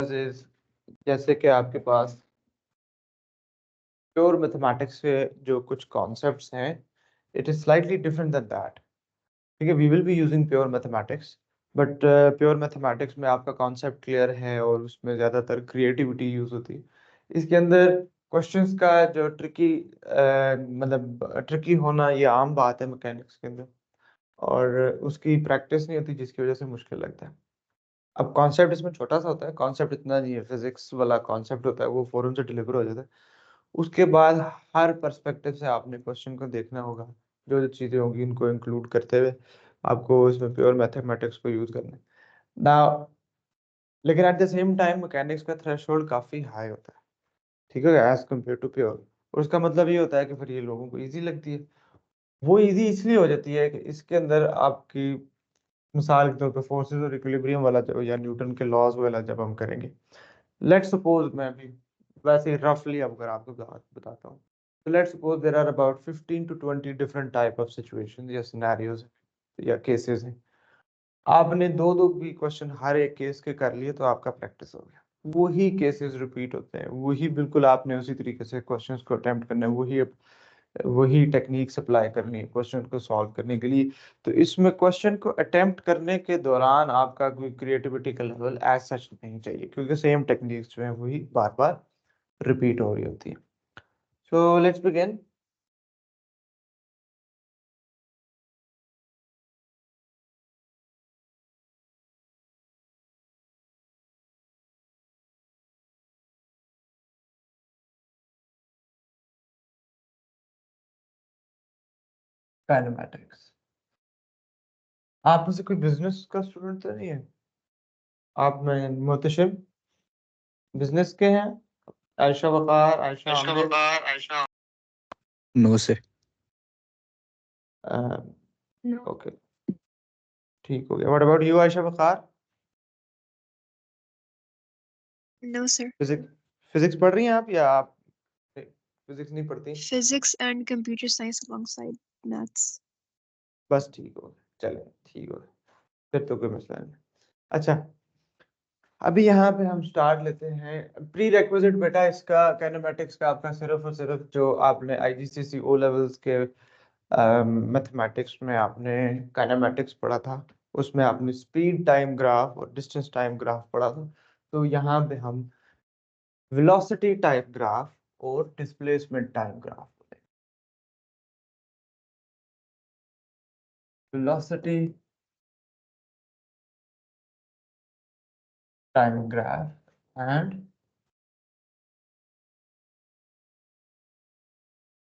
जैसे कि आपके पास प्योर मैथमेटिक्स के जो कुछ कॉन्सेप्ट्स हैं, it is slightly different than that. ठीक है, we will be using pure mathematics, but pure mathematics में आपका कॉन्सेप्ट क्लियर है और उसमें ज़्यादातर क्रिएटिविटी यूज होती है। इसके अंदर क्वेश्चंस का जो मतलब ट्रिकी होना ये आम बात है मैकेनिक्स के अंदर, और उसकी प्रैक्टिस नहीं होती जिसकी वजह से मुश्किल लगता है। अब कॉन्सेप्ट इसमें छोटा सा होता है, कॉन्सेप्ट इतना नहीं है, फिजिक्स वाला कॉन्सेप्ट होता है, वो फौरन से डिलीवर हो जाता है। उसके बाद हर पर्सपेक्टिव से आपने क्वेश्चन को देखना होगा, जो जो चीज़ें होंगी इनको इंक्लूड करते हुए आपको इसमें प्योर मैथमेटिक्स को यूज करना है ना। लेकिन at the same time mechanics का थ्रेशोल्ड काफ़ी हाई होता है, ठीक है, एज कम्पेयर टू प्योर। और उसका मतलब ये होता है कि फिर ये लोगों को ईजी लगती है। वो ईजी इसलिए हो जाती है कि इसके अंदर आपकी मिसाल के तौर पे फोर्सेस और इक्विलिब्रियम वाला जो या न्यूटन के लॉज वाला जब हम करेंगे, लेट्स सपोज, मैं भी वैसे ही रफली अब अगर आपको बात बताता हूँ, तो let's suppose there are about 15 to 20 different type of situations या सिनेरियोज या केसेस हैं। आपने दो दो भी क्वेश्चन हर एक केस के कर लिए तो आपका प्रैक्टिस हो गया। वही केसेस रिपीट होते हैं, वही बिल्कुल आपने उसी तरीके से क्वेश्चंस को अटेम्प्ट करना है, वही टेक्निक्स अप्लाई करनी है क्वेश्चन को सॉल्व करने के लिए। तो इसमें क्वेश्चन को अटेम्प्ट करने के दौरान आपका कोई क्रिएटिविटी का लेवल एज सच नहीं चाहिए, क्योंकि सेम टेक्निक्स जो है वही बार बार रिपीट हो रही होती है। So let's begin. काइनेमैटिक्स। आप में से कोई बिजनेस का स्टूडेंट तो नहीं है? आप में मोहतशिम बिजनेस के हैं? Ayesha Waqar, Ayesha Aamir? No sir. No, okay, ठीक हो गया। What about you Ayesha Waqar? no, sir. Physics physics पढ़ रही हैं आप, या आप फिजिक्स नहीं पढ़ती? Physics and computer science alongside maths. बस ठीक हो गया, चले ठीक हो गया, फिर तो कोई मसला नहीं। अच्छा, अभी यहाँ पे हम स्टार्ट लेते हैं। प्री रेक्विजिट बेटा इसका काइनेमेटिक्स का आपका सिर्फ और सिर्फ जो आपने आईजीसीसी ओ लेवल्स के मैथमेटिक्स में आपने काइनेमेटिक्स पढ़ा था, उसमें आपने स्पीड टाइम ग्राफ और डिस्टेंस टाइम ग्राफ पढ़ा था। तो यहाँ पे हम वेलोसिटी टाइप ग्राफ और displacement time graph, velocity time graph and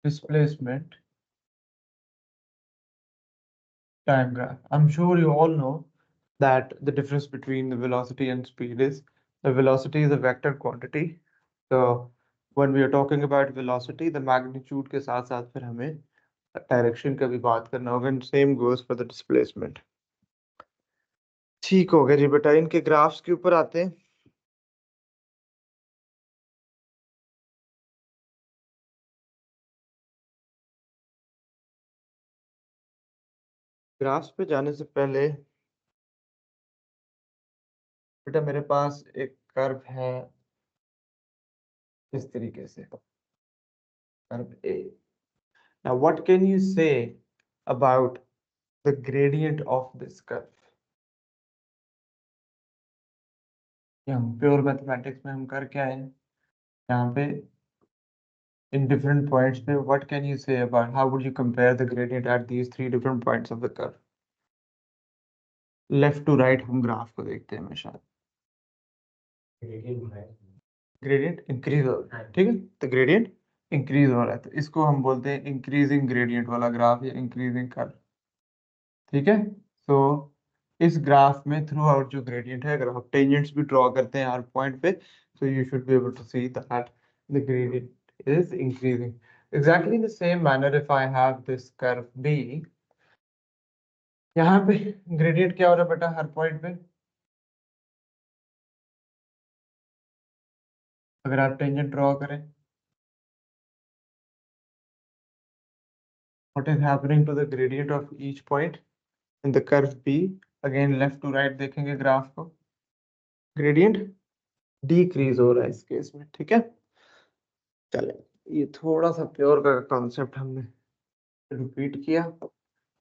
displacement time graph. I'm sure you all know that the difference between the velocity and speed is the velocity is a vector quantity. So when we are talking about velocity, the magnitude के साथ साथ फिर हमें direction का भी बात करना होगा, and same goes for the displacement. ठीक हो गया जी बेटा, इनके ग्राफ्स के ऊपर आते हैं। ग्राफ्स पे जाने से पहले बेटा मेरे पास एक कर्व है इस तरीके से, curve A. Now what can you say about the gradient of this curve? ये हम प्योर मैथमेटिक्स में हम कर क्या है यहाँ पे, in different points पे what can you say about how would you compare the gradient at these three different points of the curve? Left to right हम ग्राफ को देखते हैं हमेशा, ग्रेडियंट इंक्रीज हो रहा है, ठीक है, तो ग्रेडियंट इंक्रीज हो रहा है, तो इसको हम बोलते हैं इंक्रीजिंग ग्रेडियंट वाला ग्राफ या इंक्रीजिंग कर्व। ठीक है, तो इस ग्राफ में थ्रू आउट जो ग्रेडियंट है, अगर आप टेंजेंट्स भी ड्रॉ करते हैं हर पॉइंट पे, तो you should be able to see that the gradient is increasing exactly the same manner if I have this curve B। यहाँ पे ग्रेडियंट क्या हो रहा है बेटा हर पॉइंट पे, अगर आप टेंजेंट ड्रॉ करें, what is happening to the gradient of each point in the curve B? Again left to right देखेंगे ग्राफ को, ग्रेडियंट डिक्रीज हो रहा है इस केस में, ठीक है। चले, ये थोड़ा सा प्योर का कॉन्सेप्ट हमने रिपीट किया।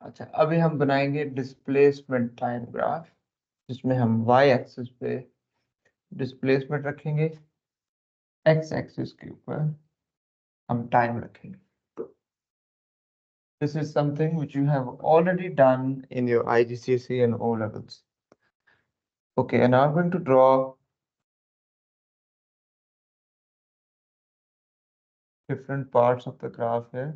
अच्छा, अभी हम बनाएंगे डिस्प्लेसमेंट टाइम ग्राफ, जिसमें हम वाई एक्सिस पे डिस्प्लेसमेंट रखेंगे, एक्स एक्सिस के ऊपर हम टाइम रखेंगे। This is something which you have already done in your IGCSE and O levels. Okay, and now I'm going to draw different parts of the graph here.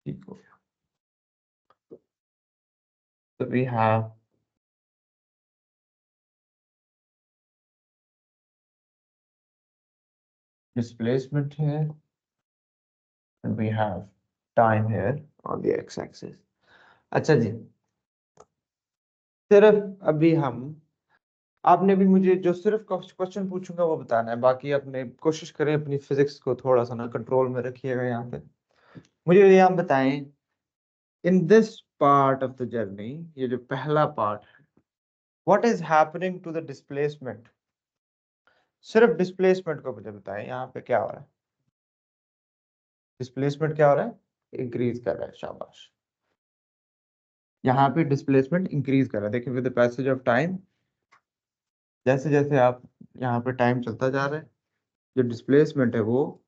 ठीक हो गया। So we have displacement here, and we have time here on the x-axis. अच्छा जी, सिर्फ अभी हम, आपने भी मुझे जो सिर्फ क्वेश्चन पूछूंगा वो बताना है, बाकी अपने कोशिश करें अपनी फिजिक्स को थोड़ा सा ना कंट्रोल में रखिएगा। यहाँ पे मुझे ये आप बताएं, in this part of the journey, ये जो पहला पार्ट है, what is happening to the displacement, सिर्फ डिस्प्लेसमेंट को मुझे बताएं, यहाँ पे क्या हो रहा है। डिस्प्लेसमेंट क्या हो रहा है, इंक्रीज कर रहा है, शाबाश। यहाँ पे डिस्प्लेसमेंट इंक्रीज कर रहा है, देखिए with the passage of time, जैसे जैसे आप यहाँ पे टाइम चलता जा रहा है, जो डिस्प्लेसमेंट है वो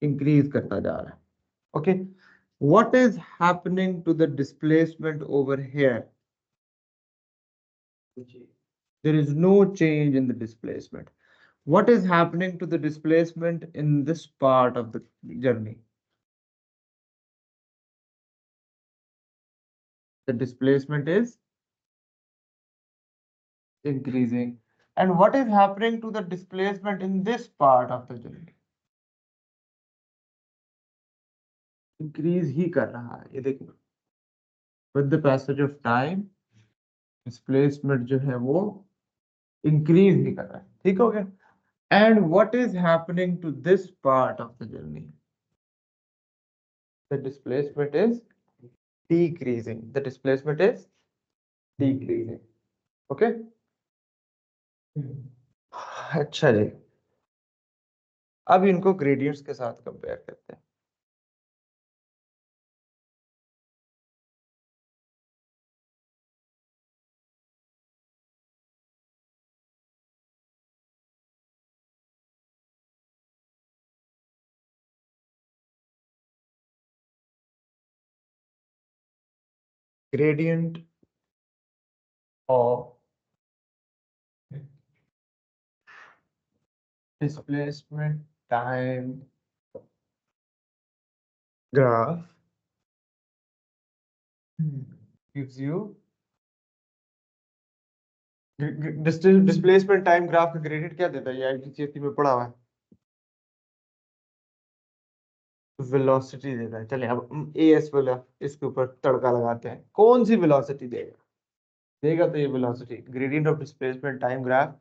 इंक्रीज करता जा रहा है। Okay, what is happening to the displacement over here, there is no change in the displacement. What is happening to the displacement in this part of the journey? The displacement is increasing. And what is happening to the displacement in this part of the journey? Increase ही कर रहा है, ये देखिए, with the passage of time displacement जो है वो increase ही कर रहा है, ठीक हो गया। And what is happening to this part of the journey? The displacement is decreasing. The displacement is decreasing. Okay? अच्छा जी, अब इनको ग्रेडियंट्स के साथ कंपेयर करते हैं। Gradient of displacement time graph gives you displacement time graph का gradient क्या देता है, ये IGCSE में पढ़ा हुआ है, वेलोसिटी देता है। चलिए अब एएस वाला इसके ऊपर तड़का लगाते हैं, कौन सी वेलोसिटी देगा, देगा तो ये velocity, gradient of displacement time graph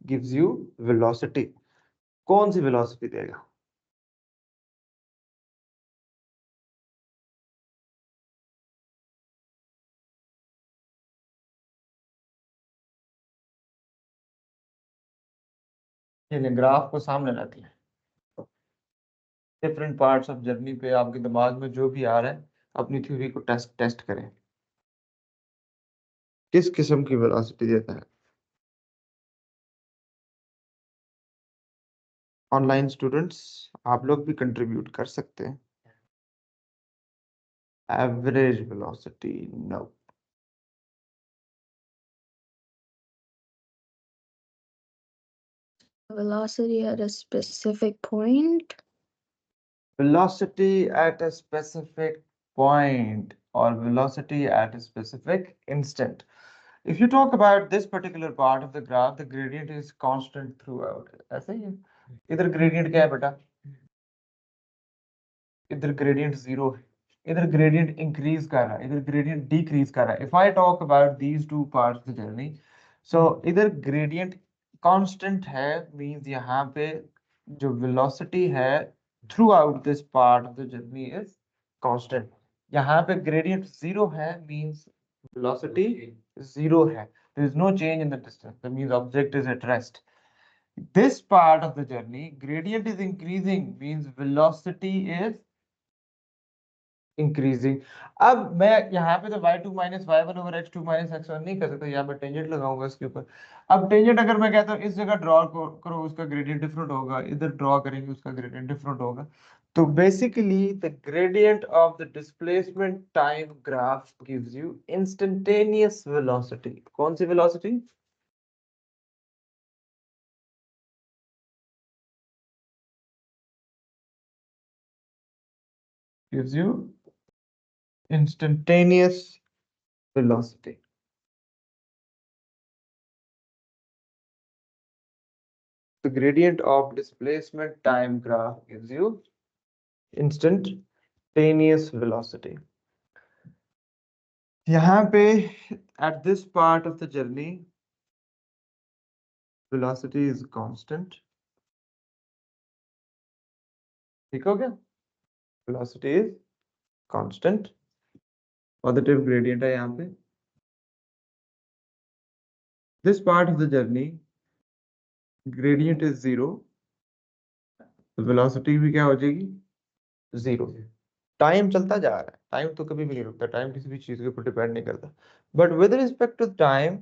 gives you velocity, कौन सी वेलोसिटी देगा। ये ग्राफ को सामने रख लें, डिफरेंट पार्ट्स ऑफ जर्नी पे आपके दिमाग में जो भी आ रहा है अपनी थ्योरी को टेस्ट करें, किस किस्म की वेलोसिटी देता है। ऑनलाइन स्टूडेंट्स आप लोग भी कंट्रीब्यूट कर सकते हैं। Average velocity, no. Velocity at a specific point. Velocity at a specific point or velocity at a specific instant. If you talk about this particular part of the graph, the gradient is constant throughout. ऐसे ही है, इधर gradient क्या है बेटा, इधर gradient 0 है, इधर gradient increase कर रहा है, इधर ग्रेडियंट डिक्रीज कर रहा है. If I talk about these two parts of the journey, so इधर ग्रेडियंट कांस्टेंट है, मींस यहाँ पे जो वेलोसिटी है through out this part of the journey is constant. यहाँ पे ग्रेडियंट 0 है, मींस वेलोसिटी 0 है. There is no change in the distance. That means object is at rest. This part of the journey, gradient is increasing, means velocity is increasing. अब मैं यहाँ पे तो y2 minus y1 over x2 minus x1 नहीं कर सकता, यहाँ पे टेंजेंट लगाऊंगा इसके ऊपर. अब टेंजेंट अगर मैं कहता हूँ इस जगह ड्रॉ करो, उसका ग्रेडियंट डिफरेंट होगा, इधर ड्रॉ करेंगे उसका ग्रेडियंट डिफरेंट होगा. तो basically the gradient of the displacement time graph gives you instantaneous velocity. कौन सी velocity? gives you instantaneous velocity. The gradient of displacement time graph gives you instantaneous velocity. यहाँ पे at this part of the journey, velocity is constant. ठीक हो गया? Velocity is constant. Positive gradient है यहाँ पे. This part of the journey, gradient is 0. तो velocity भी क्या हो जाएगी? 0. टाइम चलता जा रहा है, टाइम तो कभी भी नहीं रुकता, टाइम किसी भी चीज के ऊपर डिपेंड नहीं करता. But with respect to time,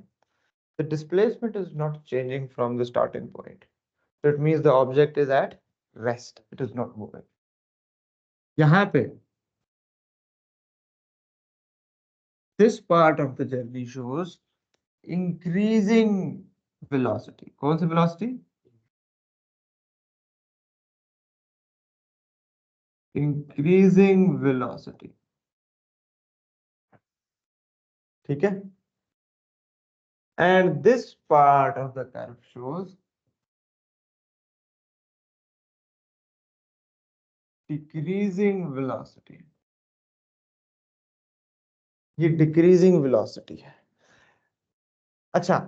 the displacement is not changing from the starting point. So it means the object is at rest, it is not moving. यहाँ पे this part of the journey shows increasing velocity. कौन सी velocity? Increasing velocity. ठीक है? And this part of the curve shows decreasing velocity. ये decreasing velocity है. अच्छा,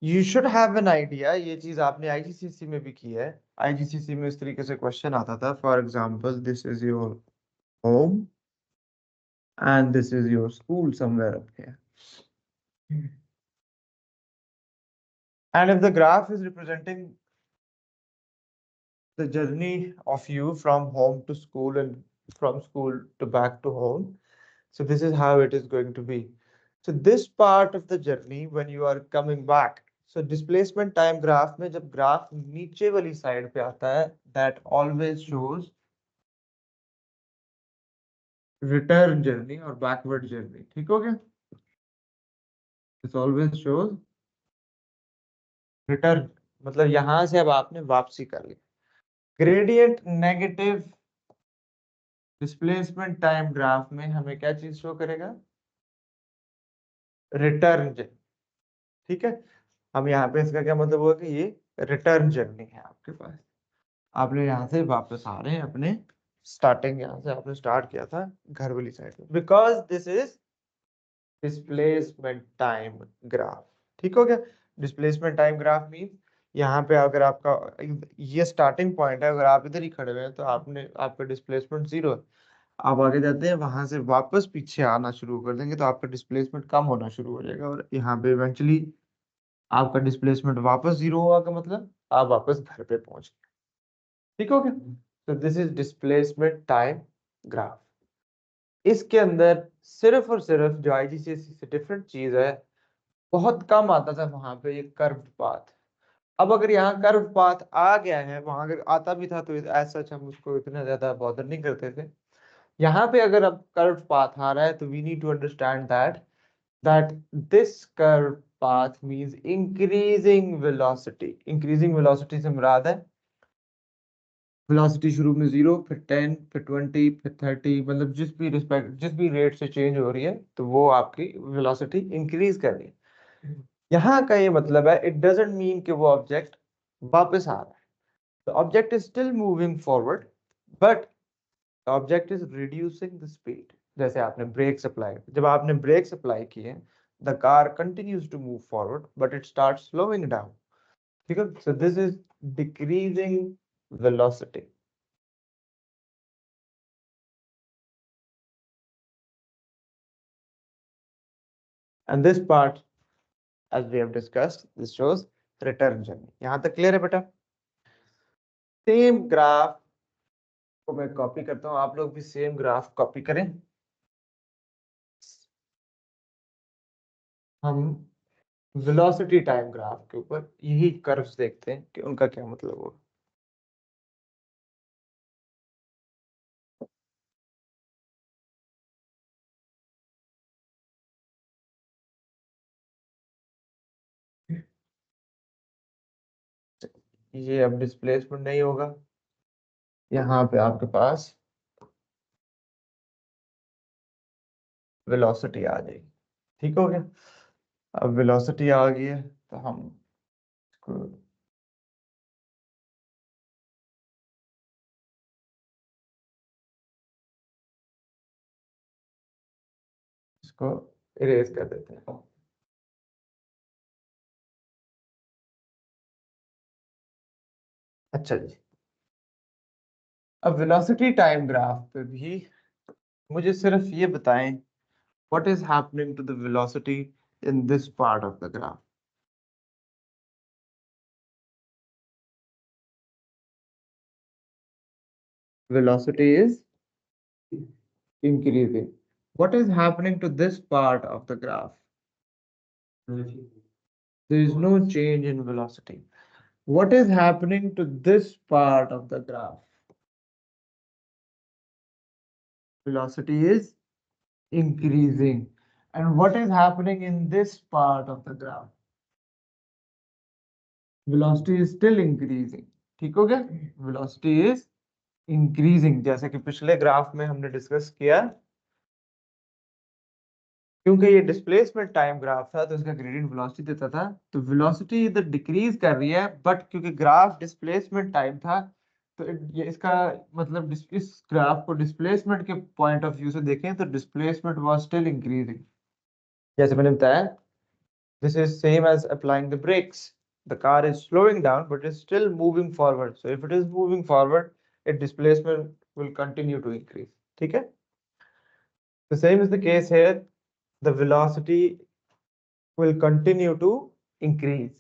you should have an idea. ये चीज आपने IGCSE में भी की है. IGCSE में इस तरीके से क्वेश्चन आता था. For example, this is your home and this is your school somewhere up here. And if the graph is representing the journey of you from home to school and from school to back to home, so this is how it is going to be. So this part of the journey when you are coming back, so displacement time graph में जब graph नीचे वाली side पे आता है, that always shows return journey और backward journey. ठीक हो गया? This always shows return, मतलब यहाँ से अब आपने वापसी कर ली. Gradient negative displacement time graph में हमें क्या चीज शो करेगा? Return journey. ठीक है? हम यहाँ पे इसका क्या मतलब हुआ कि ये रिटर्न जर्नी है आपके पास. आपने यहाँ से वापस आ रहे हैं अपने स्टार्टिंग, यहाँ से आपने स्टार्ट किया था घर वाली साइड में, because this is displacement time graph. ठीक हो गया? डिस्प्लेसमेंट टाइम ग्राफ मीन यहाँ पे अगर आपका ये स्टार्टिंग पॉइंट है, अगर आप इधर ही खड़े हुए हैं तो आपने आपका डिस्प्लेसमेंट 0 है. आप आगे जाते हैं, वहां से वापस पीछे आना शुरू कर देंगे तो आपका डिस्प्लेसमेंट कम होना शुरू हो जाएगा और यहाँ पे इवेंचुअली आपका डिस्प्लेसमेंट वापस 0 हुआ का मतलब आप वापस घर पे पहुंच गए. ठीक हो गया? तो this is displacement time graph. इसके अंदर सिर्फ और सिर्फ जो IGCSE से डिफरेंट चीज है, बहुत कम आता था वहां पे ये कर्व्ड पाथ. अब अगर यहाँ कर्व पाथ आ गया है, वहां अगर आता भी था तो ऐसा हम उसको इतना ज्यादा बॉदर नहीं करते थे. यहाँ पे अगर अब कर्व पाथ आ रहा है तो we need to understand that this curve path means increasing velocity. Increasing velocity से मुराद है वेलोसिटी शुरू में 0, फिर 10, फिर 20, फिर 30, मतलब जिस भी रेट से चेंज हो रही है तो वो आपकी वेलोसिटी इंक्रीज कर रही है. यहाँ का ये मतलब है, इट डजंट मीन कि वो ऑब्जेक्ट वापस आ रहा है. The object is still moving forward, but object is reducing the speed. जैसे आपने ब्रेक्स अप्लाई, जब आपने ब्रेक्स अप्लाई किए, the car continues to move forward but it start slowing down. ठीक है, so this is decreasing velocity. And this part, as we have discussed, this shows return journey. यहाँ तक clear है बेटा? Same graph को मैं copy करता हूँ, आप लोग भी सेम ग्राफ कॉपी करें। हम वेलोसिटी टाइम ग्राफ के ऊपर यही कर्व्स देखते हैं कि उनका क्या मतलब होगा। ये अब डिस्प्लेसमेंट नहीं होगा, यहाँ पे आपके पास वेलोसिटी आ जाएगी। ठीक हो गया? अब वेलोसिटी आ गई है तो हम इसको इरेज कर देते हैं। अच्छा जी, अब वेलोसिटी टाइम ग्राफ पे भी मुझे सिर्फ ये बताएं, what is happening to the velocity in this part of the graph? Velocity is increasing. What is happening to this part of the graph? There is no change in velocity. What is happening to this part of the graph? Velocity is increasing. And what is happening in this part of the graph? Velocity is still increasing. ठीक हो गया? Velocity is increasing, जैसे कि पिछले graph में हमने discuss किया। क्योंकि ये डिस्प्लेसमेंट टाइम ग्राफ था तो इसका ग्रेडियंट वेलोसिटी देता था, तो वेलोसिटी इधर डिक्रीज कर रही है, बट क्योंकि ग्राफ डिस्प्लेसमेंट टाइम था तो ये इसका मतलब इस ग्राफ को डिस्प्लेसमेंट के पॉइंट ऑफ व्यू से देखें तो डिस्प्लेसमेंट वाज स्टिल इंक्रीजिंग। जैसे मैंने बताया, this is same as applying the brakes, the car is slowing down but is still moving forward, so if it is moving forward it displacement will continue to increase. ठीक है, the same is the case here, the velocity will continue to increase.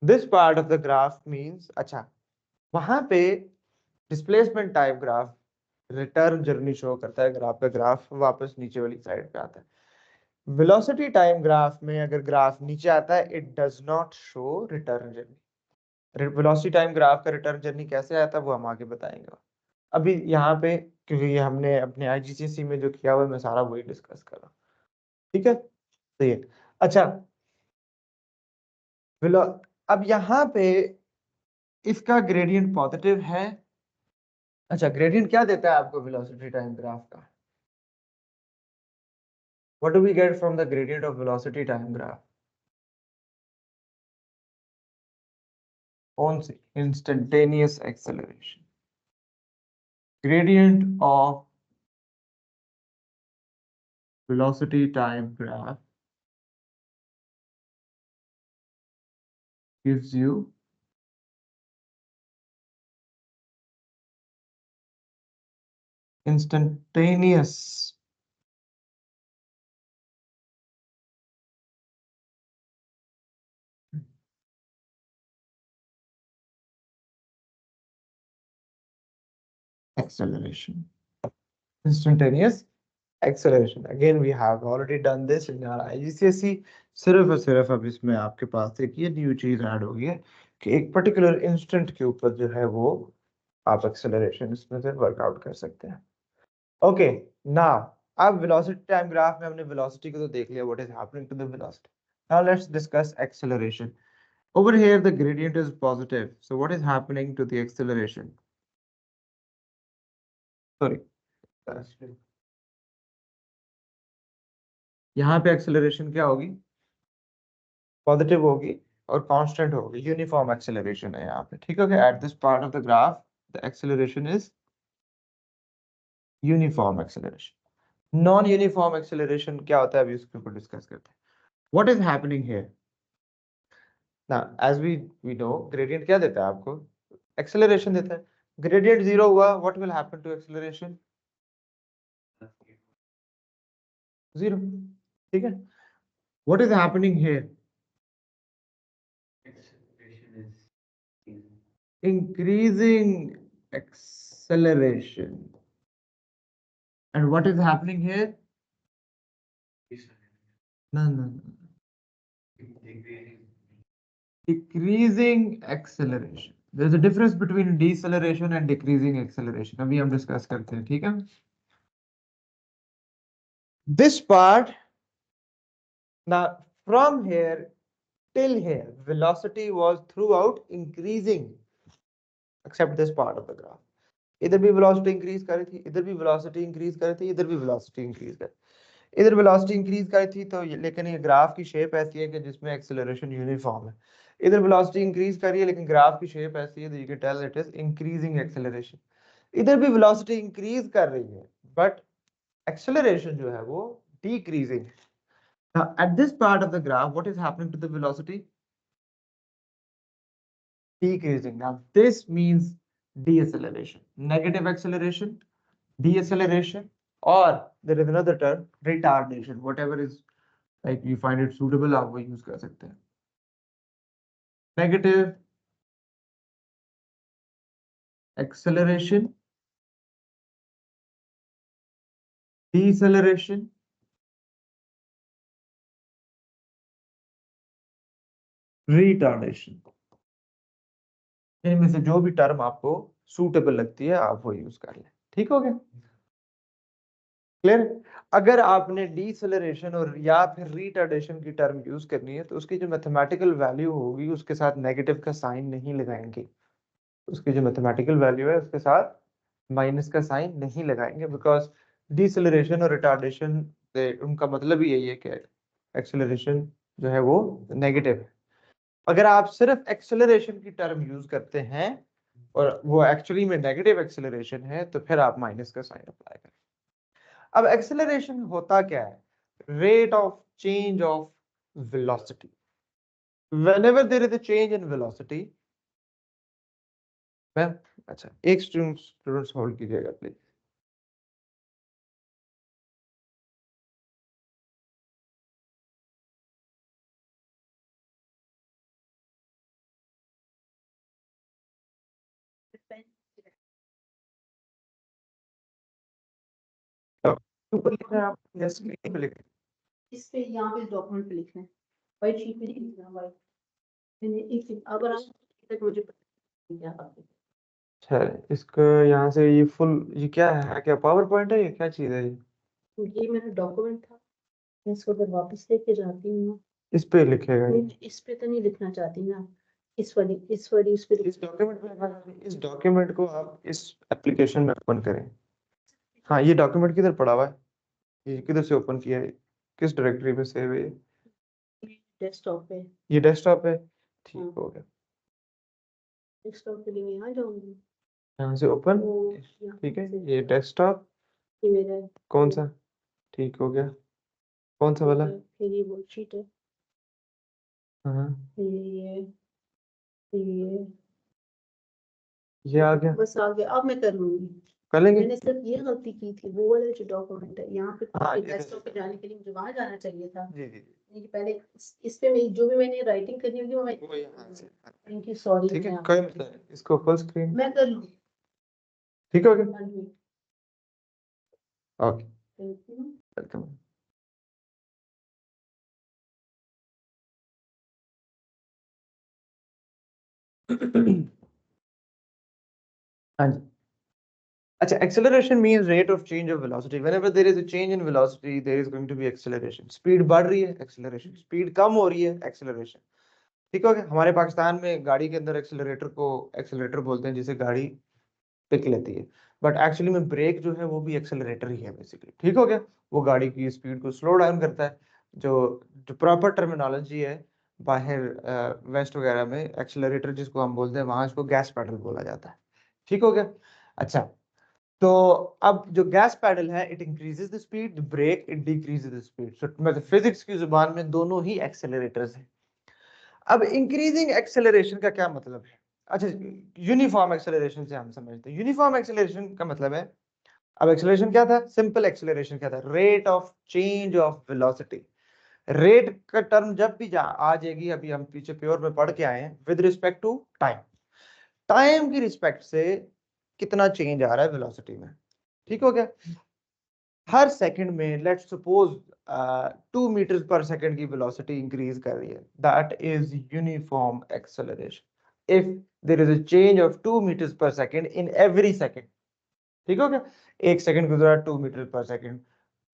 This part of the graph means, अच्छा, वहां पे displacement type graph return journey show करता है, अगर आपका graph वापस नीचे वाली साइड पे आता है। वेलोसिटी टाइम ग्राफ में अगर ग्राफ नीचे आता है it does not show return journey. Velocity time graph का रिटर्न जर्नी कैसे आता है वो हम आगे बताएंगे। अभी यहाँ पे क्योंकि ये हमने अपने IGCSE में जो किया हुआ है मैं सारा वही डिस्कस कर रहा हूँ। ठीक है, तो ये अच्छा, अब यहाँ पे इसका ग्रेडियंट पॉजिटिव है। अच्छा, ग्रेडियंट क्या देता है आपको वेलोसिटी टाइम ग्राफ का? What do we get from the gradient of velocity time graph? कौन सी? Instantaneous acceleration. Gradient of velocity time graph gives you instantaneous acceleration. Instantaneous acceleration. Again, we have already done this in our IGCSE. सिर्फ और सिर्फ अब इसमें आपके पास एक ये new चीज ऐड हो गई है कि एक पर्टिकुलर इंस्टेंट के ऊपर जो है वो आप एक्सेलरेशन इसमें से वर्कआउट कर सकते हैं। ओके, नाउ अब वेलोसिटी टाइम ग्राफ में हमने वेलोसिटी को तो देख लिया, what is happening to the velocity. Now let's discuss acceleration. Over here the gradient is positive, so what is happening to the acceleration? Sorry, यहाँ पे एक्सेलरेशन क्या होगी? पॉजिटिव होगी और कांस्टेंट होगी, यूनिफॉर्म एक्सेलरेशन है यहाँ पे। ठीक है, at this part of the graph the acceleration is uniform acceleration. Non uniform acceleration क्या होता है, अभी उसके ऊपर डिस्कस करते हैं। व्हाट इज हैपनिंग हियर ना, एज वी नो ग्रेडियंट क्या देता है आपको, एक्सेलरेशन देता है। ग्रेडियंट 0 हुआ, what will happen to acceleration, 0। ठीक है, what is happening here, increasing acceleration, and what is happening here, no, decreasing acceleration. There is a difference between deceleration and decreasing acceleration. अभी हम डिस्कस करते हैं, ठीक है। This part, now from here till here velocity was throughout increasing except this part of the graph. इधर भी velocity increase कर रही थी, इधर भी velocity increase कर रही थी, इधर भी velocity increase कर, इधर velocity increase कर रही थी तो लेकिन ये ग्राफ की शेप ऐसी है कि जिसमें एक्सेलरेशन यूनिफॉर्म है। इधर velocity increase कर रही है लेकिन ग्राफ की शेप ऐसी है, you can tell it is increasing acceleration। इधर भी velocity increase कर रही है but acceleration जो है वो decreasing। Now at this part of the graph what is happening to the velocity, decreasing। Now this means deceleration, negative acceleration, deceleration, or there is another term retardation, whatever is like you find it suitable आप वो use कर सकते हैं। Negative acceleration, deceleration, retardation, इनमें से जो भी term आपको सूटेबल लगती है आप वो यूज कर लें। ठीक हो गया, क्लियर। अगर आपने डीसेलरेशन और या फिर रिटार्डेशन की टर्म यूज करनी है तो उसकी जो मैथमेटिकल वैल्यू होगी उसके साथ नेगेटिव का साइन नहीं लगाएंगे, उसकी जो मैथमेटिकल वैल्यू है उसके साथ माइनस का साइन नहीं लगाएंगे, बिकॉज डीसेलरेशन और रिटार्डेशन उनका मतलब ही यही है कि एक्सेलरेशन जो है वो नेगेटिव है। अगर आप सिर्फ एक्सेलरेशन की टर्म यूज करते हैं और वो एक्चुअली में नेगेटिव एक्सेलरेशन है तो फिर आप माइनस का साइन अप्लाई करें। अब एक्सेलरेशन होता क्या है, rate of change of velocity. whenever there is a change in velocity, ma'am अच्छा एक स्टूडेंट्स होल्ड कीजिएगा प्लीज। ऊपर लिखना है आप, यस स्क्रीन पे लिखना है। इस पे यहाँ पे डॉक्यूमेंट पे लिखना है, व्हाइट शीट पे नहीं लिखना, व्हाइट मैंने एक अगर आप तक मुझे पता क्या बात है। अच्छा इसका यहाँ से ये फुल ये क्या है, क्या पावर पॉइंट है, ये क्या चीज है ये मेरा डॉक्यूमेंट था, मैं इसको अगर वापस लेके जाती हूँ, इस पे लिखेगा ये। नहीं इस पे तो नहीं लिखना चाहती ना, इस वाली इस पे इस डॉक्यूमेंट में, इस डॉक्यूमेंट को आप इस एप्लीकेशन में ओपन करें। हाँ ये डॉक्यूमेंट किधर पड़ा हुआ है, ये किधर से ओपन किया है, किस डायरेक्टरी में सेव है, डेस्कटॉप पे, ये डेस्कटॉप है। ठीक हाँ। हो गया, डेस्कटॉप के लिए मैं यहाँ जाऊंगी, यहाँ से ओपन, वो यहाँ ठीक है से ये डेस्कटॉप ये मेरा कौन सा, ठीक हो गया, कौन सा वाला, फिर ये वर्कशीट है, हाँ फिर ये आ गया, बस आ गया। अब मैं कर लूंगी, कर लेंगे। मैंने सिर्फ ये गलती की थी, वो वाला जो डॉक्यूमेंट है यहाँ पे हाँ, ये डेस्कटॉप पे जाने के लिए मुझे वहां जाना चाहिए था। जी जी जी ये पहले इस पे मेरी जो भी मैंने राइटिंग करनी होगी वो मैं, वो यहाँ से, थैंक यू सॉरी, ठीक है कोई मसला नहीं, इसको फुल स्क्रीन, मैं कर लूंगी। ठीक हो गया, हाँ जी, ओके थैंक यू। वेलकम। हाँ जी, अच्छा acceleration means rate of change of velocity। whenever there is a change in velocity there is going to be acceleration। Speed बढ़ रही है acceleration, स्पीड कम हो रही है acceleration। ठीक हो गया। हमारे पाकिस्तान में गाड़ी के अंदर एक्सेलरेटर को एक्सेलरेटर बोलते हैं जिसे गाड़ी पिक लेती है, बट एक्चुअली में ब्रेक जो है वो भी एक्सेलरेटर ही है बेसिकली। ठीक हो गया, वो गाड़ी की स्पीड को स्लो डाउन करता है। जो प्रॉपर टर्मिनोलॉजी है बाहर वेस्ट वगैरह में, एक्सेलरेटर जिसको हम बोलते हैं वहां इसको गैस पेडल बोला जाता है। ठीक हो गया। अच्छा तो अब जो गैस पैडल है it increases the speed, brake it decreases the speed. So मतलब फिजिक्स की जुबान में दोनों ही एक्सेलरेटर्स हैं। अब इंक्रीजिंग एक्सेलरेशन का क्या मतलब है? अच्छा, यूनिफॉर्म एक्सेलरेशन से हम समझते हैं। यूनिफॉर्म एक्सेलरेशन का मतलब है, अब एक्सेलरेशन क्या था? सिंपल एक्सेलरेशन क्या था? Rate of change of velocity. Rate का टर्म जब भी आ जाएगी, अभी हम पीछे प्योर में पढ़ के आए हैं, with respect to time. Time की रिस्पेक्ट से कितना चेंज आ रहा है वेलोसिटी में, ठीक हो गया? हर सेकंड में let's suppose 2 metre per second की वेलोसिटी इंक्रीज कर रही है, that is uniform acceleration. If there is a change of 2 metre per second in every second, ठीक हो गया? एक सेकंड गुजरा 2 मीटर पर सेकंड,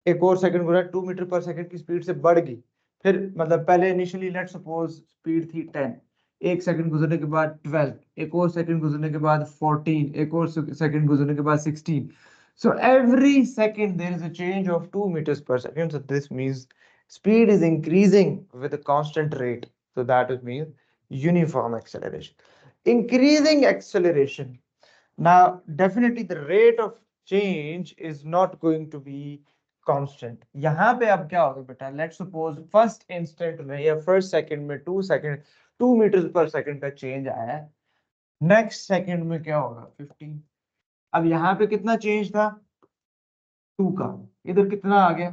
एक और सेकंड गुजरा 2 मीटर पर सेकंड की स्पीड से बढ़ गई, फिर मतलब पहले इनिशियली लेट्स सपोज स्पीड थी 10, एक सेकंड गुजरने के बाद 12, एक और सेकंड गुजरने के बाद 14, एक और सेकंड गुजरने के बाद 16। So every second there is a change of 2 meters per second. So this means speed is increasing with a constant rate. So that is means uniform acceleration. Increasing acceleration. Now, definitely the rate of change is not going to be constant. यहाँ पे अब क्या होगा बेटा? Let's suppose first instant में या first second में 2 meters per second का change आया है. Next second में क्या होगा? 15. अब यहाँ पे कितना चेंज था? 2 का, इधर कितना आ गया?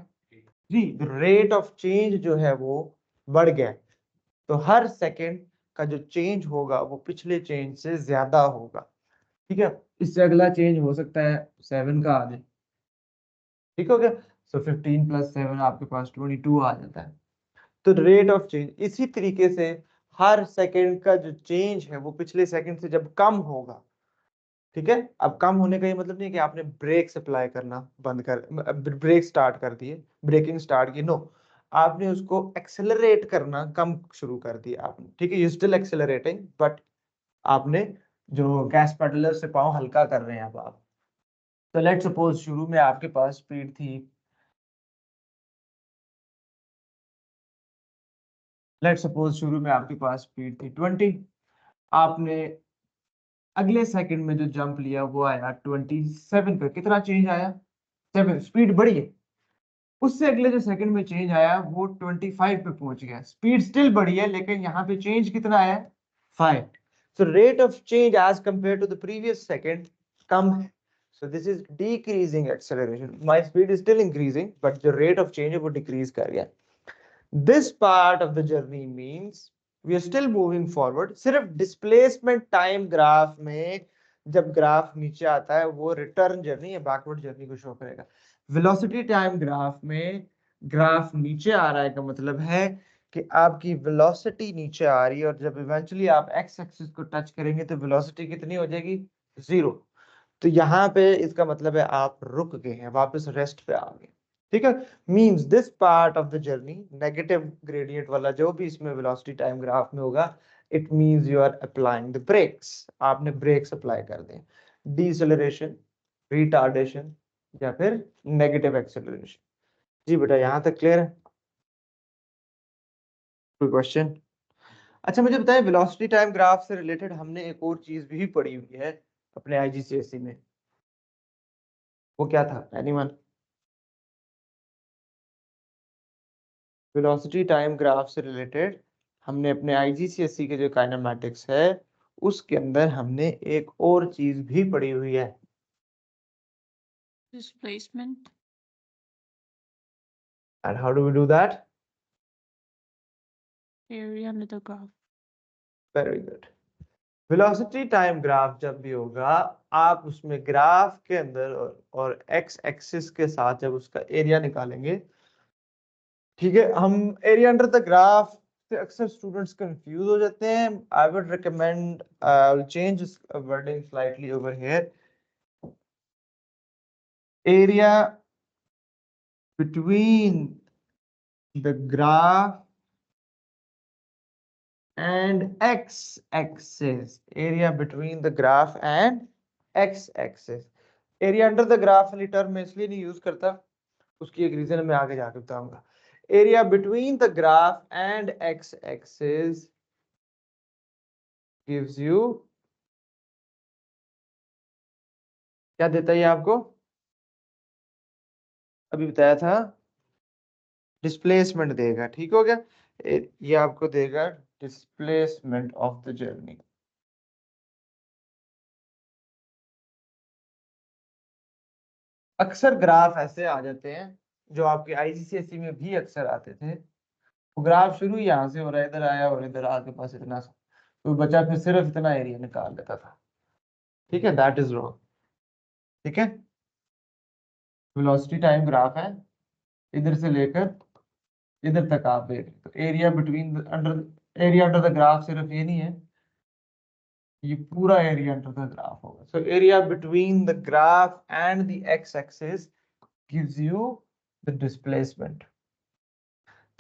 3। रेट ऑफ चेंज जो है वो बढ़ गया, तो हर सेकंड का जो चेंज होगा वो पिछले चेंज से ज्यादा होगा, ठीक है? इससे अगला चेंज हो सकता है 7 का आ जाए, ठीक हो गया? सो 15 + 7 आपके पास 22 आ जाता है। तो रेट ऑफ चेंज इसी तरीके से हर सेकंड का जो चेंज है वो पिछले सेकंड से जब कम होगा, ठीक है? अब कम होने का ये मतलब नहीं है कि आपने ब्रेक अप्लाई करना बंद कर, ब्रेक स्टार्ट कर दिए, ब्रेकिंग स्टार्ट की, नो, आपने उसको एक्सेलरेट करना कम शुरू कर दिया आपने, ठीक है? यू स्टिल एक्सेलरेटिंग, बट आपने जो गैस पेडलर से पाँव हल्का कर रहे हैं अब आप। तो लेट सपोज शुरू में आपके पास स्पीड थी, लेट सपोज शुरू में आपके पास स्पीड थी 20, आपने अगले सेकंड में जो जंप लिया वो आया 27 पे, कितना चेंज आया? 7, स्पीड बढ़ी है। उससे अगले जो सेकंड में चेंज आया वो 25 पे पहुंच गया, स्पीड स्टिल बढ़ी है लेकिन यहाँ पे चेंज कितना आया? 5। So rate of change as compare to the previous second कम है, so this is decreasing acceleration. My speed is still increasing but the rate of change है वो डिक्रीज कर गया। This part of the journey means we are still moving forward. सिर्फ displacement time graph में जब graph नीचे आता है वो रिटर्न जर्नी या बैकवर्ड जर्नी को शो करेगा। वेलोसिटी टाइम ग्राफ में ग्राफ नीचे आ रहा है का मतलब है कि आपकी वेलोसिटी नीचे आ रही है, और जब इवेंचुअली आप एक्स एक्सिस को टच करेंगे तो वेलोसिटी कितनी हो जाएगी? 0। तो यहाँ पे इसका मतलब है आप रुक गए हैं, वापस रेस्ट पे आ गए, ठीक है? Means this part of the journey, negative gradient वाला जो भी इसमें वेलोसिटी टाइम ग्राफ में होगा, it means you are applying the brakes, आपने ब्रेक्स अप्लाई कर दें। डिसेलरेशन, रिटार्डेशन या फिर नेगेटिव एक्सेलरेशन। जी बेटा, यहां तक क्लियर है? कोई क्वेश्चन? अच्छा मुझे बताएं, वेलोसिटी टाइम ग्राफ से रिलेटेड हमने एक और चीज भी पढ़ी हुई है अपने आईजीसीएसई में, वो क्या था? एनीवन? वेलोसिटी टाइम ग्राफ से रिलेटेड हमने अपने आईजीसीएसई के जो काइनेमैटिक्स है उसके अंदर हमने एक और चीज भी पढ़ी हुई है। Displacement. And how do we do that? Area under the graph. Very good. Velocity time graph जब भी होगा आप उसमें ग्राफ के अंदर और एक्स एक्सिस के साथ जब उसका एरिया निकालेंगे, ठीक है? हम एरिया अंडर द ग्राफ से अक्सर स्टूडेंट्स कंफ्यूज हो जाते हैं। I would recommend change wording slightly over here. Area between the graph and x-axis, area between the graph and x-axis। Area under the graph वाली टर्म मैं इसलिए नहीं use करता, उसकी एक रीजन मैं आगे जाके बताऊंगा। Area between the graph and x-axis gives you क्या देता है ये आपको? अभी बताया था डिस्प्लेसमेंट देगा, ठीक हो गया। ये आपको देगा डिस्प्लेसमेंट ऑफ द जर्नी। अक्सर ग्राफ ऐसे आ जाते हैं जो आपके आईजीसीएसई में भी अक्सर आते थे। वो ग्राफ शुरू यहाँ से हो रहा है, इधर आया और इधर आके पास इतना सा, तो बच्चा फिर सिर्फ इतना एरिया निकाल लेता था। ठीक है, दैट इज रॉन्ग। ठीक है, वेलोसिटी टाइम ग्राफ है, इधर से लेकर इधर तक आप देख तो area between under area under the graph सिर्फ ये नहीं है, ये पूरा एरिया अंडर द ग्राफ होगा। So area between the graph and the x axis gives you the displacement.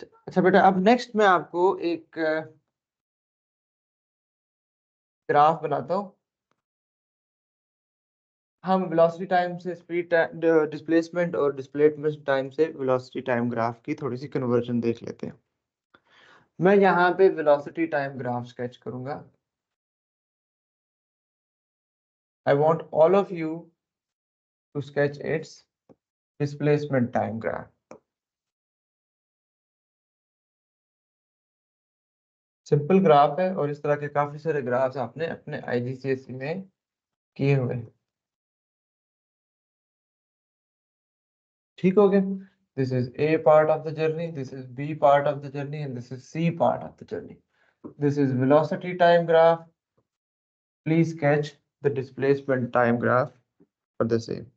अच्छा बेटा, अब नेक्स्ट मैं आपको एक ग्राफ बनाता हूँ। हम वेलोसिटी टाइम से स्पीड डिस्प्लेसमेंट और डिस्प्लेसमेंट टाइम से वेलोसिटी टाइम ग्राफ की थोड़ी सी कन्वर्जन देख लेते हैं। मैं यहाँ पे वेलोसिटी टाइम ग्राफ स्केच करूंगा। I want all of you to sketch its displacement time graph. Simple graph है और इस तरह के काफी सारे ग्राफ्स आपने अपने आईजीसीएसई में किए हुए हैं। ठीक हो गया? This is A part of the journey, this is B part of the journey and this is C part of the journey. This is velocity time graph. Please sketch the displacement time graph for the same.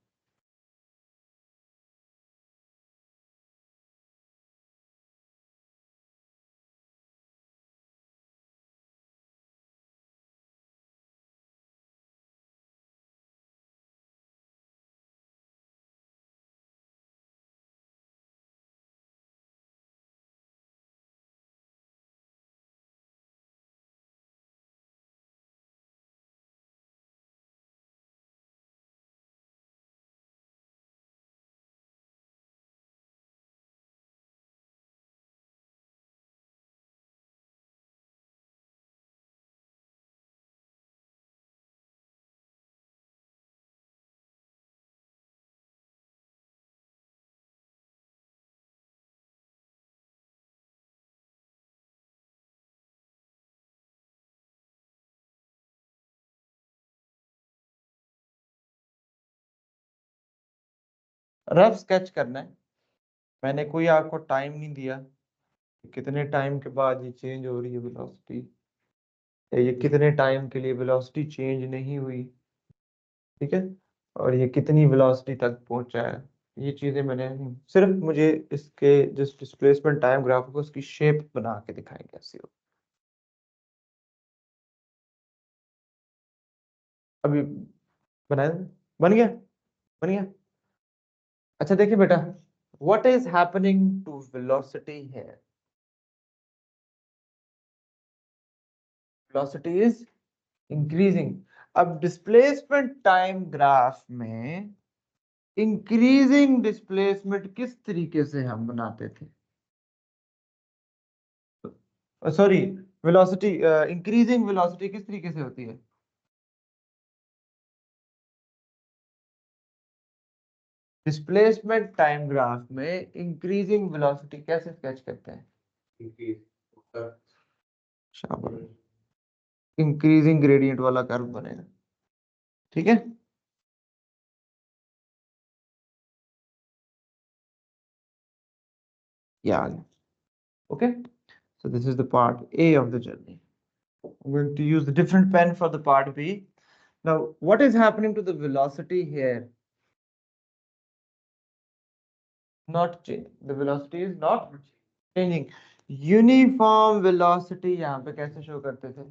Rough sketch करना है। मैंने कोई आपको time नहीं दिया, कितने time के बाद ये चेंज हो रही है वेलोसिटी, ये कितने टाइम के लिए वेलोसिटी चेंज नहीं हुई। ठीक है, और ये कितनी वेलोसिटी तक पहुंचा है, ये चीजें मैंने सिर्फ मुझे इसके जिस डिस्प्लेसमेंट टाइम ग्राफ को उसकी शेप बना के दिखाएंगे ऐसे हो। अभी बनाया, बन गया, बन गया। अच्छा देखिए बेटा, what is happening to velocity here? Velocity is increasing. अब डिस्प्लेसमेंट टाइम ग्राफ में इंक्रीजिंग डिस्प्लेसमेंट किस तरीके से हम बनाते थे? सॉरी, वेलोसिटी इंक्रीजिंग वेलोसिटी किस तरीके से होती है? डिस्प्लेसमेंट टाइम ग्राफ में इंक्रीजिंग वेलोसिटी कैसे स्केच करते हैं? शाबाश, इंक्रीजिंग ग्रेडियंट वाला कर्व बनेगा। ठीक है, ये आ गया। Okay, so this is the part A of the journey. I'm going to use the different pen for the part B. Now, what is happening to the velocity here? Not changing. The velocity is not changing. Uniform velocity यहाँ पे कैसे show करते थे?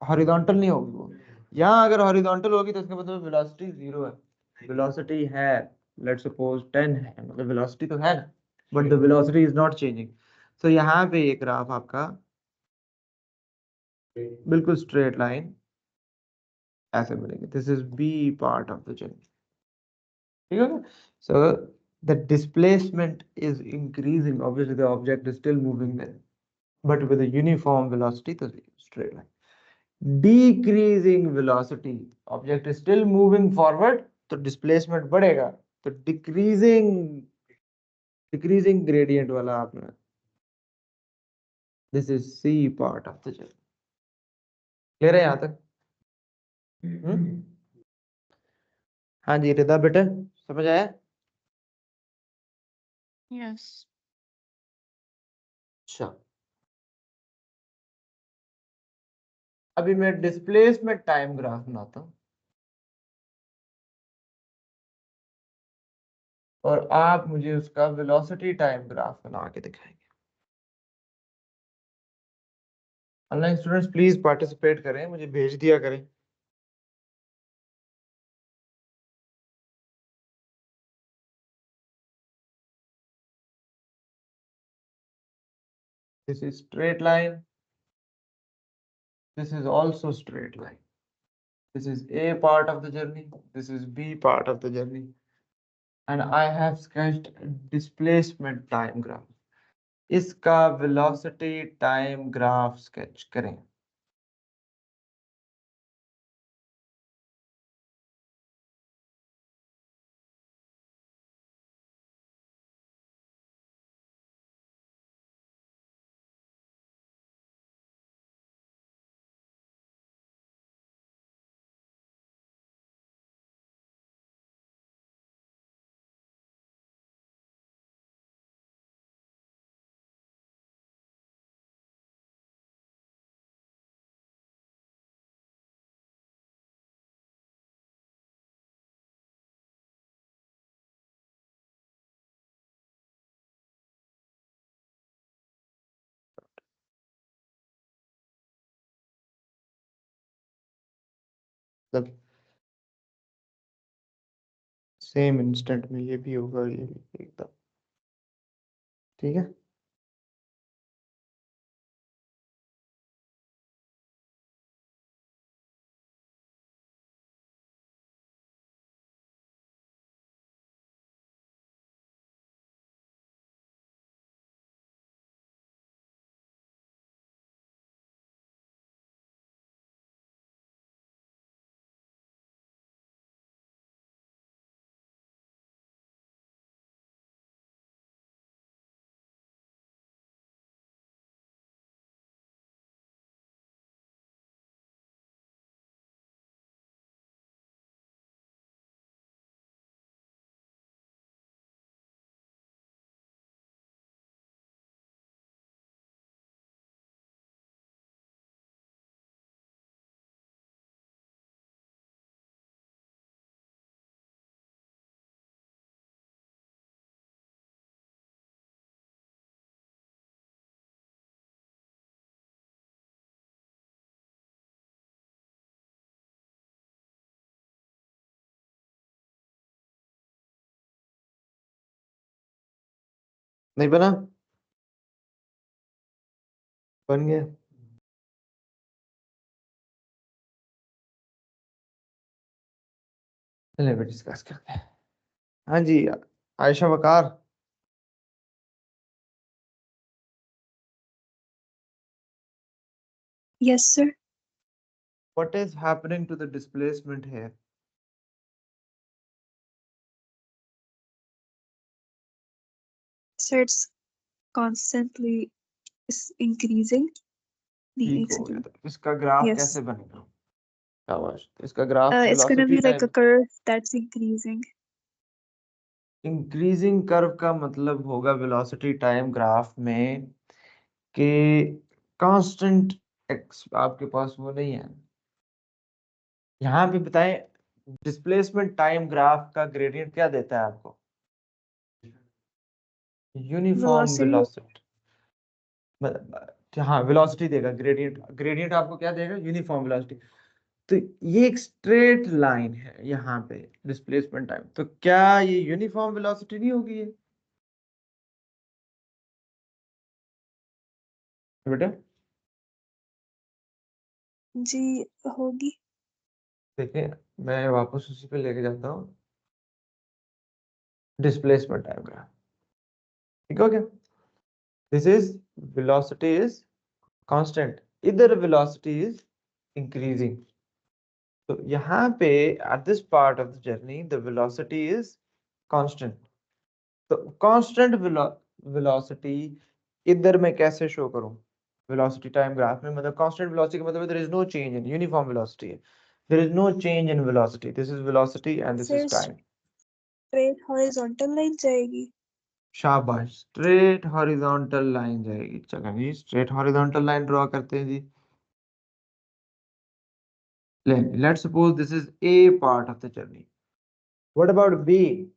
Horizontal नहीं होगी वो। यहाँ अगर हॉरिजॉन्टल होगी तो इसका मतलब वेलोसिटी 0 है। वेलोसिटी है, लेट्स सपोज 10 है, मतलब वेलोसिटी तो है ना, but the velocity is not changing. So यहाँ पे ये ग्राफ आपका बिल्कुल स्ट्रेट लाइन ऐसे बनेगी। This is B part of the journey. ठीक है, so the displacement is increasing, obviously the object is still moving there, but with a uniform velocity, तो straight line. Decreasing velocity, object is still moving forward तो displacement बढ़ेगा, तो decreasing gradient वाला आपने, this is C part of the journey. Clear है यहां तक? हाँ जी रिदा बेटा, समझ आया? Yes. अच्छा, अभी मैं डिस्प्लेसमेंट टाइम ग्राफ बनाता हूं और आप मुझे उसका वेलोसिटी टाइम ग्राफ बना के दिखाएंगे। ऑनलाइन स्टूडेंट्स प्लीज पार्टिसिपेट करें, मुझे भेज दिया करें। This is straight line. This is also straight line. This is A part of the journey. This is B part of the journey. And I have sketched displacement time graph. इसका velocity time graph sketch करें। मतलब same instant में ये भी होगा, ये भी एकदम ठीक है। नहीं बना? बन गया? चलिए भी डिस्कस करते हैं। हाँ जी आयशा वकार, Yes, sir. what is happening to the displacement here? Sir, it's constantly is increasing the ठीक हो गया, extent. तो इसका ग्राफ Yes. कैसे बनेगा? शाबाश, तो इसका graph It's gonna velocity be like time a curve that's increasing. Increasing curve का मतलब होगा वेलोसिटी टाइम ग्राफ में कि कांस्टेंट एक्स आपके पास वो नहीं है। यहाँ पे बताएं डिस्प्लेसमेंट टाइम ग्राफ का ग्रेडियंट क्या देता है आपको? Uniform Velocity. वेलोसिटी, हाँ वेलोसिटी देगा, ग्रेडियंट आपको क्या देगा? Uniform velocity. तो ये एक स्ट्रेट लाइन है यहाँ पे डिस्प्लेसमेंट टाइम, तो क्या ये यूनिफॉर्म वेलोसिटी नहीं होगी ये बेटा? जी होगी। देखिए मैं वापस उसी पे लेके जाता हूँ, डिस्प्लेसमेंट टाइम ग्राफ, ठीक हो गया? This is velocity is constant, इधर वेलोसिटी इज इंक्रीजिंग। तो यहाँ पे at this part of the journey the velocity is constant. तो कांस्टेंट वेलोसिटी इधर मैं कैसे शो करूं? वेलोसिटी टाइम ग्राफ में मतलब कांस्टेंट वेलोसिटी का मतलब there is no change in uniform velocity है, there is no change in velocity, this is velocity and this sir is time. Straight horizontal line जाएगी। शाबाश, स्ट्रेट हॉरिजॉन्टल लाइन जाएगी। चलो जी स्ट्रेट हॉरिजॉन्टल लाइन ड्रॉ करते हैं जी। Let's suppose this is A part of the journey, what about B?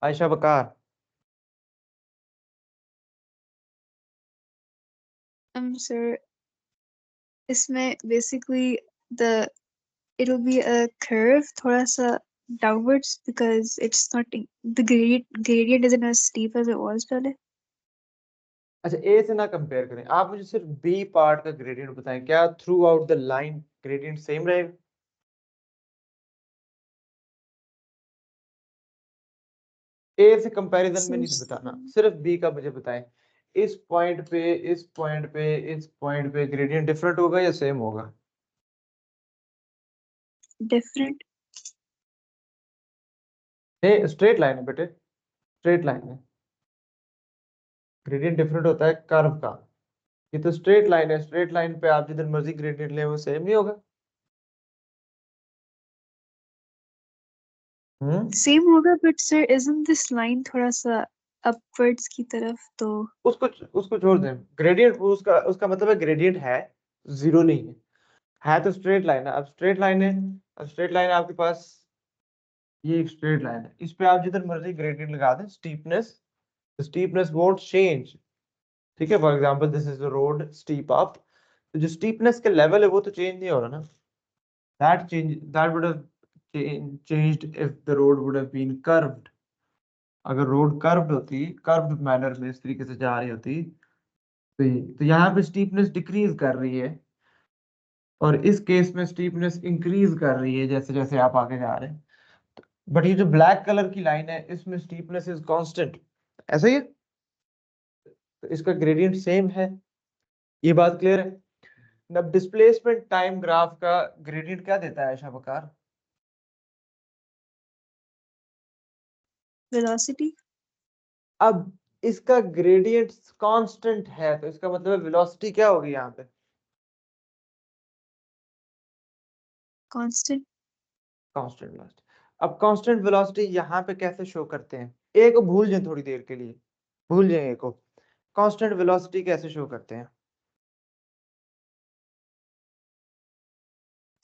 Ayesha Bakar. Sir इसमें basically the it'll be a curve थोड़ा सा downwards because it's not the gradient isn't as steep as it was पहले। अच्छा ए से ना compare करें, आप मुझे सिर्फ बी पार्ट का ग्रेडियंट बताएं, क्या through out the line gradient same रहेगा? ए से कंपैरिजन में नहीं बताना, सिर्फ बी का मुझे बताएं। इस पॉइंट पे इस पॉइंट पे इस पॉइंट पे ग्रेडियंट डिफरेंट होगा या सेम होगा? डिफरेंट। नहीं स्ट्रेट लाइन है बेटे, स्ट्रेट लाइन है, ग्रेडियंट डिफरेंट होता है कर्व का। ये तो स्ट्रेट लाइन है, स्ट्रेट लाइन पे आप जिधर मर्जी ग्रेडियंट ले वो सेम नहीं होगा। सेम होगा but sir isn't this line थोड़ा सा upwards की तरफ तो उसको उसको छोड़ दें, ग्रेडियंट उसका मतलब है ग्रेडियंट है, जीरो नहीं है तो स्ट्रेट लाइन है। अब स्ट्रेट लाइन है, अब स्ट्रेट लाइन आपके पास ये एक स्ट्रेट लाइन है, इस पे आप जिधर मर्जी ग्रेडियंट लगा दें, स्टीपनेस वोंट चेंज। ठीक है, for example this is the road steep up, तो जो स्टीपनेस का लेवल है वो तो चेंज नहीं हो रहा ना, that would have changed if the road would have been curved। अगर रोड कर्व्ड होती, कर्व्ड मैनर में इस तरीके से जा रही होती, तो यहाँ पे स्टीपनेस डिक्रीज कर रही है और इस केस में स्टीपनेस इंक्रीज कर रही है जैसे जैसे आप आगे जा रहे हैं। बट ये जो ब्लैक कलर की लाइन है इसमें स्टीपनेस इज कांस्टेंट, ऐसा ही है, तो इसका ग्रेडियंट सेम है। ये बात क्लियर है? अब डिस्प्लेसमेंट टाइम ग्राफ का ग्रेडियंट क्या देता है आयशा बकार? velocity। अब इसका ग्रेडियंट कांस्टेंट है तो इसका मतलब है वेलोसिटी क्या होगी यहाँ पे? constant। Constant velocity. अब कांस्टेंट वेलोसिटी यहाँ पे कैसे शो करते हैं? ए को भूल जाए थोड़ी देर के लिए, भूल जाए ए को। कांस्टेंट वेलोसिटी कैसे शो करते हैं?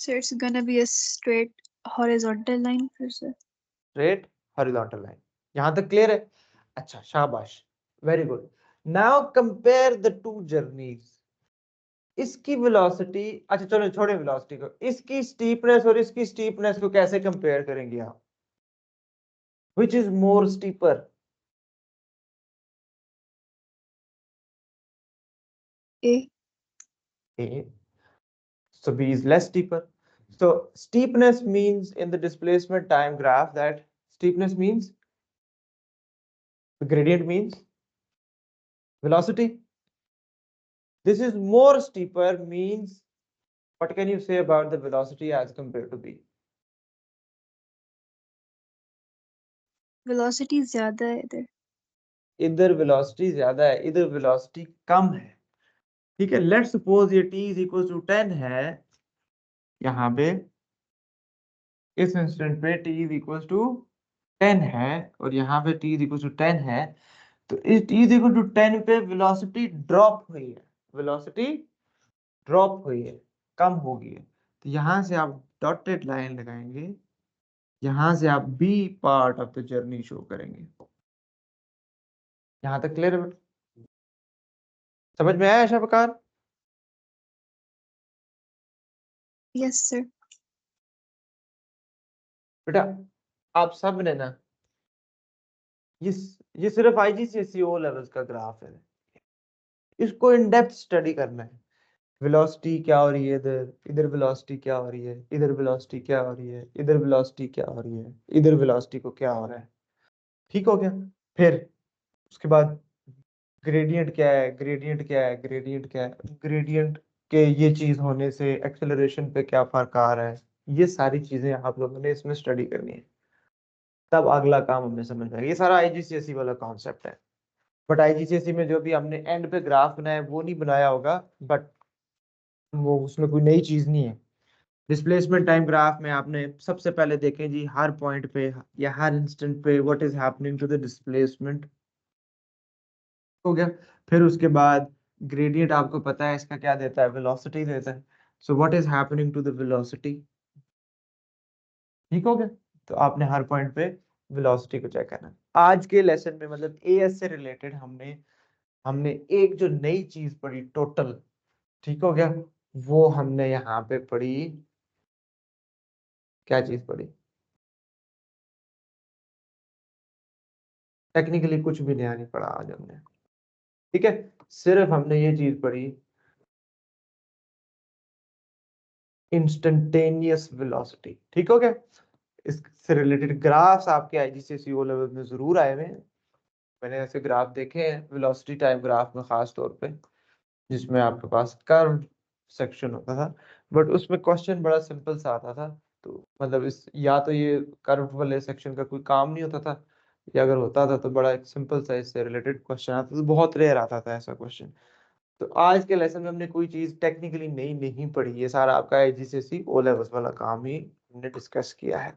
So it's gonna be a straight horizontal line फिर से। Straight horizontal line. यहाँ तक क्लियर है? अच्छा शाबाश, very good. Now compare the two journeys. इसकी वेलोसिटी, अच्छा चलो छोड़े वेलोसिटी को, इसकी स्टीपनेस और इसकी स्टीपनेस को कैसे कंपेयर करेंगे आप? Which is more steeper? A। A. So B is less steeper. So steepness means in the displacement time graph that steepness means the gradient means velocity. This is more steeper means what can you say about the velocity as compared to B? velocity ज्यादा है इधर। इधर velocity ज्यादा है, इधर velocity कम है। ठीक है, लेट्स सपोज ये t इज इक्वल टू 10 है, यहाँ पे इस इंस्टेंट पे t इज इक्वल टू 10 है और यहाँ पे t इज इक्वल टू 10 है, तो इस t इज इक्वल टू 10 पे वेलोसिटी ड्रॉप हुई है, वेलोसिटी ड्रॉप हुई है, कम हो गई है। तो यहाँ से आप डॉटेड लाइन लगाएंगे, यहाँ से आप B part of the journey show करेंगे। यहाँ तक क्लियर है बेटा? समझ में आया आशा बकार? yes sir। बेटा आप सब ने ना ये ये सिर्फ आईजीसीएसई ओ लेवल्स का ग्राफ है, इसको इन डेप्थ स्टडी करना है। वेलोसिटी क्या हो रही है इधर, इधर वेलोसिटी क्या हो रही है, इधर वेलोसिटी क्या हो रही है, इधर वेलोसिटी क्या हो रही है, इधर वेलोसिटी को क्या हो रहा है। ठीक हो गया? फिर उसके बाद ग्रेडियंट क्या है, ग्रेडियंट क्या है, ग्रेडियंट क्या है, ग्रेडियंट के ये चीज होने से एक्सेलरेशन पे क्या फर्क आ रहा है, ये सारी चीजें आप लोगों ने इसमें स्टडी करनी है, तब अगला काम हमें समझ में आएगा। ये सारा आईजीसीएसई वाला कॉन्सेप्ट है। बट आईजीसीएसई में जो भी हमने एंड पे ग्राफ बनाया वो नहीं बनाया होगा, बट वो उसमें कोई नई चीज नहीं है। डिस्प्लेसमेंट टाइम ग्राफ में आपने सबसे पहले देखें जी हर पॉइंट पे या हर इंस्टेंट पे what is happening to the displacement, हो गया। फिर उसके बाद ग्रेडियंट आपको पता है इसका क्या देता है, वेलोसिटी देता है। So what is happening to the velocity, ठीक हो गया। तो आपने हर पॉइंट पे वेलोसिटी को चेक करना है। आज के लेसन में मतलब एएस से रिलेटेड हमने हमने एक जो नई चीज पढ़ी टोटल, ठीक हो गया, वो हमने यहाँ पे पढ़ी, क्या चीज पढ़ी, टेक्निकली कुछ भी नया नहीं पढ़ा आज हमने, ठीक है, सिर्फ हमने ये चीज पढ़ी इंस्टेंटेनियस वेलोसिटी, ठीक हो गया। इससे रिलेटेड ग्राफ्स आपके आईजीसीएसई ओ लेवल में जरूर आए हुए हैं, मैंने ऐसे ग्राफ देखे हैं वेलोसिटी टाइम ग्राफ में खास तौर पे, जिसमें आपके पास कर्व सेक्शन होता था, बट उसमें क्वेश्चन बड़ा सिंपल सा आता था। तो मतलब इस या तो ये कर्व वाले सेक्शन का कोई काम नहीं होता था, या अगर होता था तो बड़ा एक सिंपल सा इससे रिलेटेड क्वेश्चन आता था, बहुत रेयर आता था ऐसा क्वेश्चन। तो आज के लेसन में हमने कोई चीज टेक्निकली नई नहीं पढ़ी, ये सारा आपका आईजीसीएसई ओ लेवल्स वाला काम ही हमने डिस्कस किया है,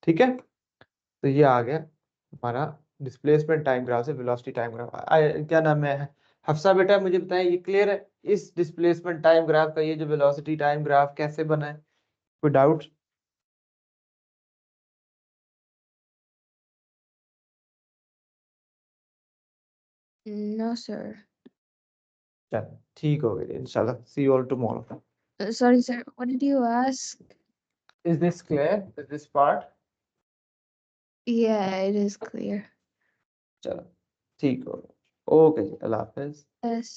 ठीक है। तो ये आ गया हमारा डिस्प्लेसमेंट टाइम ग्राफ से वेलोसिटी टाइम ग्राफ। क्या नाम है, हफ्सा बेटा मुझे बताएं ये क्लियर है, इस डिस्प्लेसमेंट टाइम ग्राफ का ये जो वेलोसिटी टाइम ग्राफ कैसे बना है, कोई डाउट? No, sir. चलो ठीक हो गया इंशाल्लाह, see you all tomorrow. Sorry, sir. What did you ask? Is this clear, is this part? Yeah, it is clear. चलो ठीक हो गया, ओके जी, अल्लाह हाफिज। Yes.